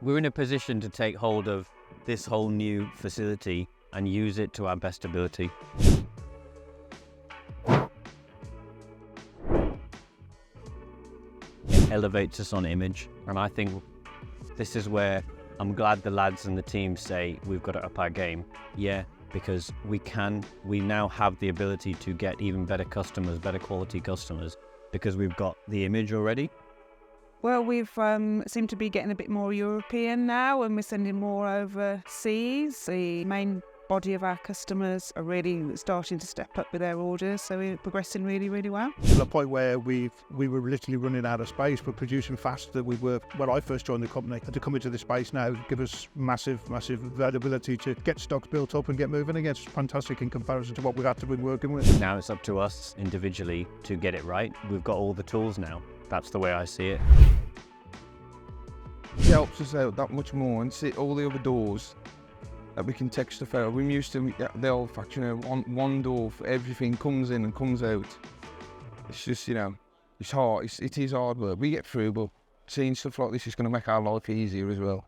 We're in a position to take hold of this whole new facility and use it to our best ability. It elevates us on image, and I think this is where I'm glad the lads and the team say we've got to up our game. Yeah, because we now have the ability to get even better customers, better quality customers, because we've got the image already. Well, we've seemed to be getting a bit more European now, and we're sending more overseas. The main body of our customers are really starting to step up with their orders, so we're progressing really, really well. To the point where we were literally running out of space, but producing faster than we were when I first joined the company. And to come into this space now give us massive availability to get stocks built up and get moving again. It's fantastic in comparison to what we've had to be working with. Now it's up to us individually to get it right. We've got all the tools now. That's the way I see it. It helps us out that much more, and see all the other doors that we can take stuff out. We're used to the old fashion, one door for everything comes in and comes out. It's just, it's hard. It is hard work. We get through, but seeing stuff like this is going to make our life easier as well.